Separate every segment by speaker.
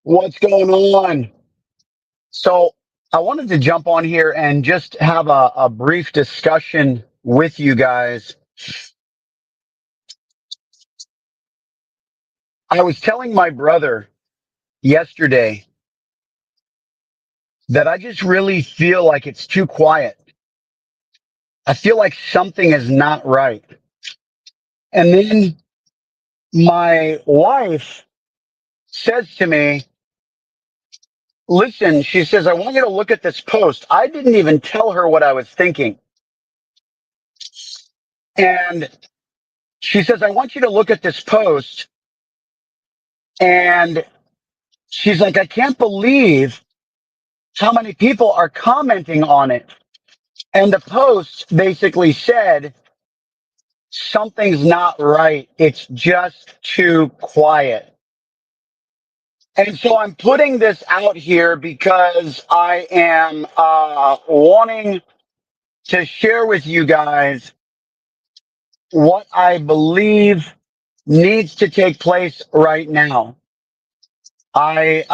Speaker 1: What's going on? So, I wanted to jump on here and just have a brief discussion with you guys. I was telling my brother yesterday that I just really feel like it's too quiet. I feel like something is not right. And then my wife says to me, listen, she says, I want you to look at this post. I didn't even tell her what I was thinking. And she says, I want you to look at this post. And she's like, I can't believe how many people are commenting on it. And the post basically said, something's not right. It's just too quiet. And so I'm putting this out here because I am wanting to share with you guys what I believe needs to take place right now. I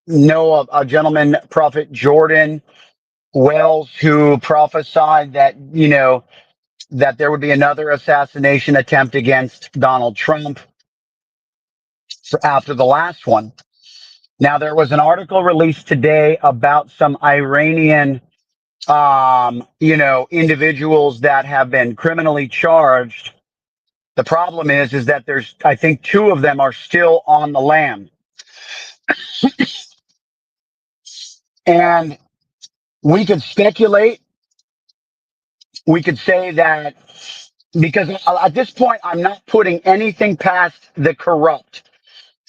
Speaker 1: know a gentleman, Prophet Jordan Wells, who prophesied that, that there would be another assassination attempt against Donald Trump after the last one. Now, there was an article released today about some Iranian, individuals that have been criminally charged. The problem is that I think two of them are still on the lam. And we could speculate. We could say that because at this point, I'm not putting anything past the corrupt.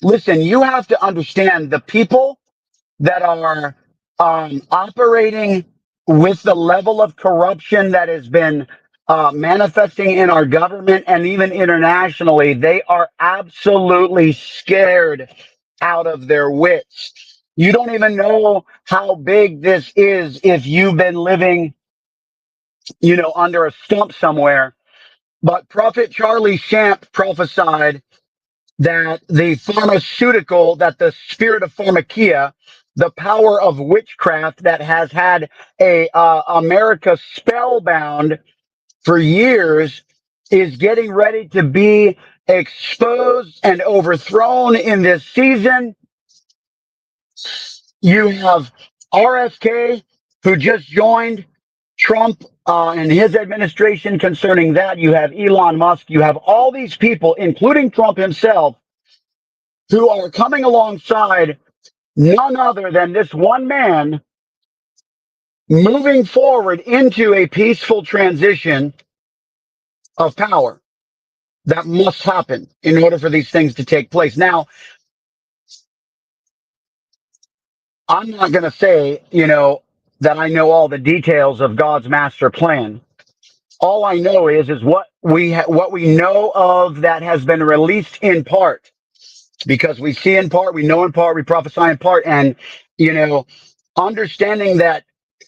Speaker 1: Listen, you have to understand the people that are operating with the level of corruption that has been manifesting in our government and even internationally. They are absolutely scared out of their wits. You don't even know how big this is if you've been living, under a stump somewhere. But Prophet Charlie Shamp prophesied that that the spirit of pharmakia, the power of witchcraft that has had America spellbound for years, is getting ready to be exposed and overthrown in this season. You have RFK, who just joined Trump and his administration concerning that. You have Elon Musk. You have all these people, including Trump himself, who are coming alongside none other than this one man moving forward into a peaceful transition of power that must happen in order for these things to take place. Now, I'm not going to say, that I know all the details of God's master plan. All I know is what we know of that has been released in part, because we see in part, we know in part, we prophesy in part, and understanding that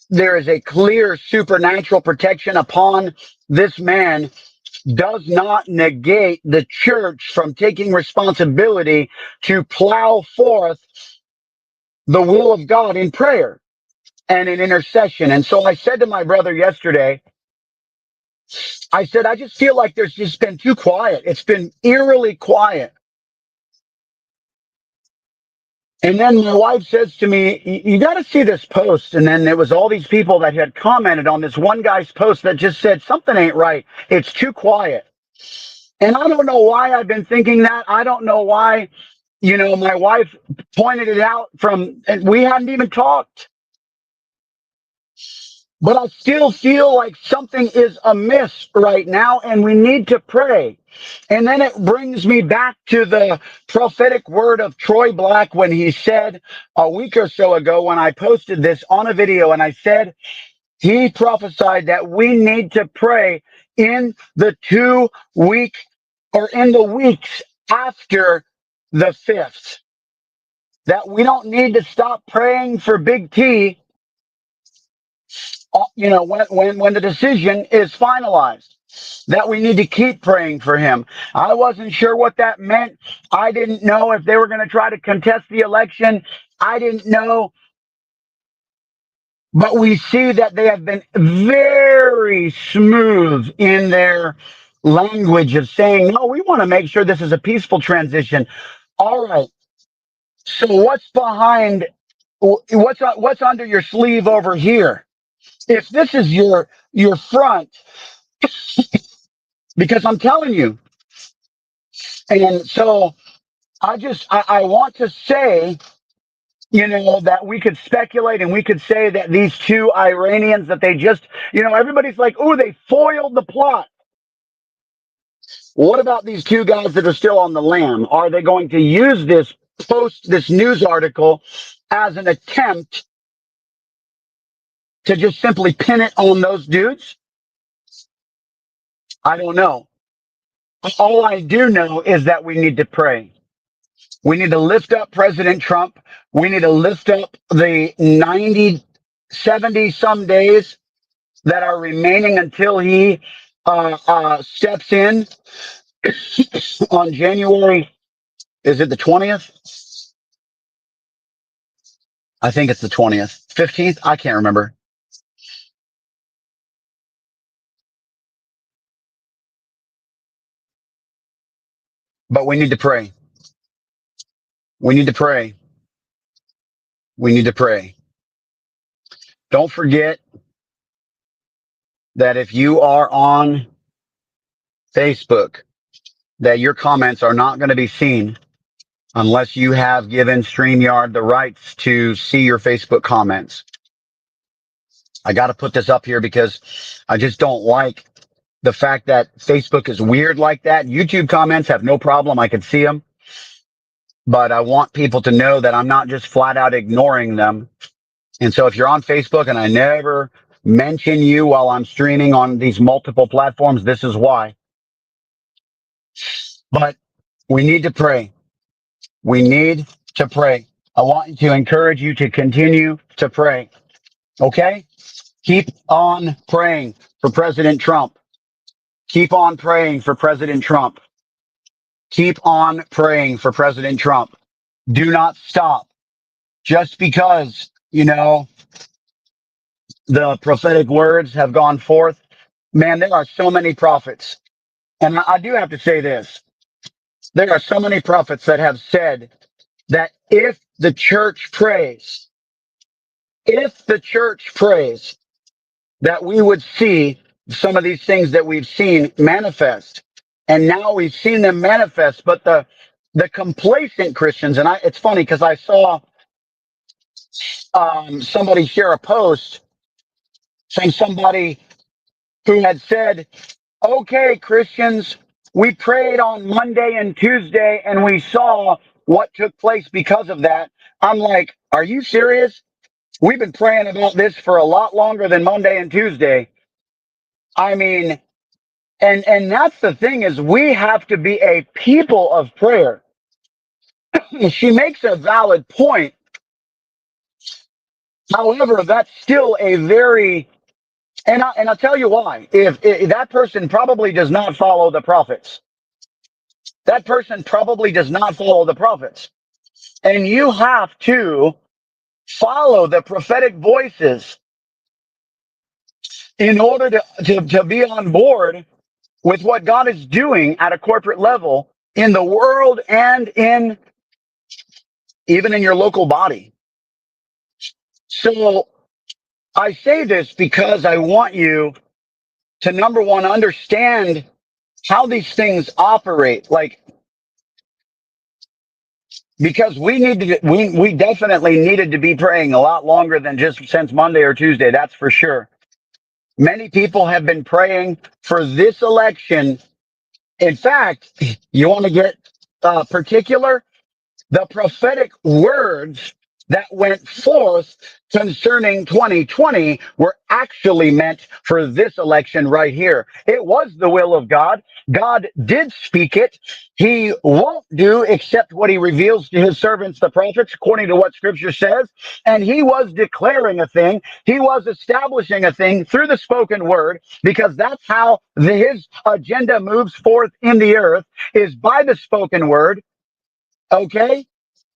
Speaker 1: there is a clear supernatural protection upon this man does not negate the church from taking responsibility to plow forth the will of God in prayer and in intercession. And so I said to my brother yesterday, I said, I just feel like there's just been too quiet. It's been eerily quiet. And then my wife says to me, you got to see this post. And then there was all these people that had commented on this one guy's post that just said, something ain't right. It's too quiet. And I don't know why I've been thinking that. I don't know why, my wife pointed it out and we hadn't even talked. But I still feel like something is amiss right now, and we need to pray. And then it brings me back to the prophetic word of Troy Black when he said a week or so ago, when I posted this on a video, and I said, he prophesied that we need to pray in the in the weeks after the 5th, that we don't need to stop praying for Big T, when the decision is finalized. that we need to keep praying for him. I wasn't sure what that meant. I didn't know if they were going to try to contest the election. I didn't know. But we see that they have been very smooth in their language of saying, no, we want to make sure this is a peaceful transition. All right. So what's behind, what's under your sleeve over here? If this is your front, because I'm telling you, and so I want to say, that we could speculate and we could say that these two Iranians that they just, everybody's like, oh, they foiled the plot. What about these two guys that are still on the lam? Are they going to use this news article as an attempt to just simply pin it on those dudes? I don't know. All I do know is that we need to pray. We need to lift up President Trump. We need to lift up the 90, 70 some days that are remaining until he steps in on January. Is it the 20th? I think it's the 20th. 15th? I can't remember. But we need to pray. We need to pray. We need to pray. Don't forget that if you are on Facebook, that your comments are not going to be seen unless you have given StreamYard the rights to see your Facebook comments. I got to put this up here because I just don't like the fact that Facebook is weird like that. YouTube comments have no problem. I can see them. But I want people to know that I'm not just flat out ignoring them. And so if you're on Facebook and I never mention you while I'm streaming on these multiple platforms, this is why. But we need to pray. We need to pray. I want to encourage you to continue to pray. Okay? Keep on praying for President Trump. Keep on praying for President Trump. Keep on praying for President Trump. Do not stop. Just because, the prophetic words have gone forth. Man, there are so many prophets. And I do have to say this. There are so many prophets that have said that if the church prays, that we would see some of these things that we've seen manifest. And now we've seen them manifest, but the complacent Christians, and it's funny because I saw somebody share a post from somebody who had said, okay, Christians, we prayed on Monday and Tuesday and we saw what took place because of that. I'm like, are you serious? We've been praying about this for a lot longer than Monday and Tuesday. I mean, and that's the thing is we have to be a people of prayer. She makes a valid point. However, that's still a very, and I'll tell you why. If that person probably does not follow the prophets, that person probably does not follow the prophets. And you have to follow the prophetic voices in order to be on board with what God is doing at a corporate level in the world and even in your local body. So I say this because I want you to, number one, understand how these things operate. Because we definitely needed to be praying a lot longer than just since Monday or Tuesday. That's for sure. Many people have been praying for this election. In fact, you want to get particular? The prophetic words that went forth concerning 2020 were actually meant for this election right here. It was the will of God. God did speak it. He won't do except what he reveals to his servants, the prophets, according to what scripture says. And he was declaring a thing. He was establishing a thing through the spoken word, because that's how his agenda moves forth in the earth, is by the spoken word. Okay.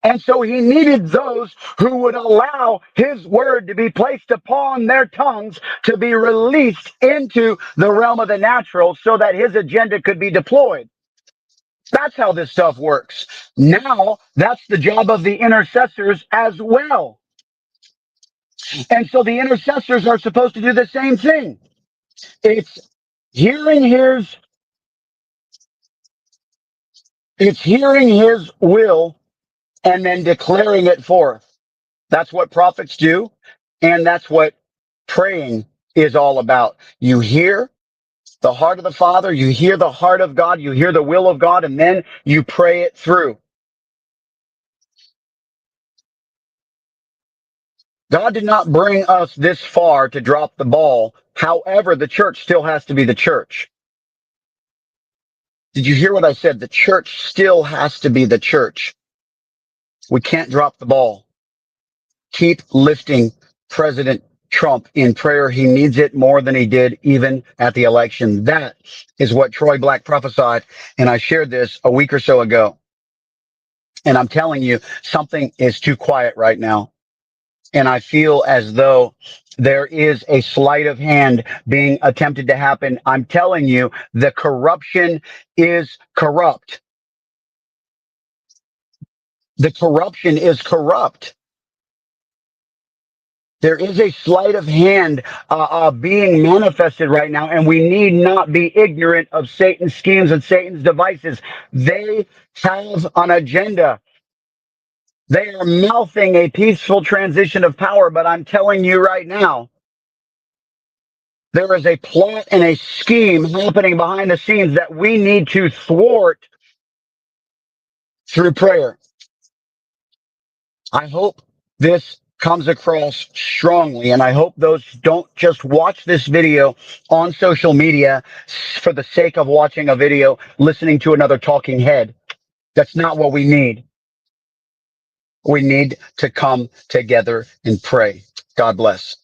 Speaker 1: And so he needed those who would allow his word to be placed upon their tongues to be released into the realm of the natural so that his agenda could be deployed. That's how this stuff works. Now, that's the job of the intercessors as well. And so the intercessors are supposed to do the same thing. It's hearing his, it's hearing his will and then declaring it forth. That's what prophets do. And that's what praying is all about. You hear the heart of the Father, you hear the heart of God, you hear the will of God, and then you pray it through. God did not bring us this far to drop the ball. However, the church still has to be the church. Did you hear what I said? The church still has to be the church. We can't drop the ball. Keep lifting President Trump in prayer. He needs it more than he did even at the election. That is what Troy Black prophesied. And I shared this a week or so ago. And I'm telling you, something is too quiet right now. And I feel as though there is a sleight of hand being attempted to happen. I'm telling you, the corruption is corrupt. The corruption is corrupt. There is a sleight of hand being manifested right now, and we need not be ignorant of Satan's schemes and Satan's devices. They have an agenda. They are mouthing a peaceful transition of power, but I'm telling you right now, there is a plot and a scheme happening behind the scenes that we need to thwart through prayer. I hope this comes across strongly, and I hope those don't just watch this video on social media for the sake of watching a video, listening to another talking head. That's not what we need. We need to come together and pray. God bless.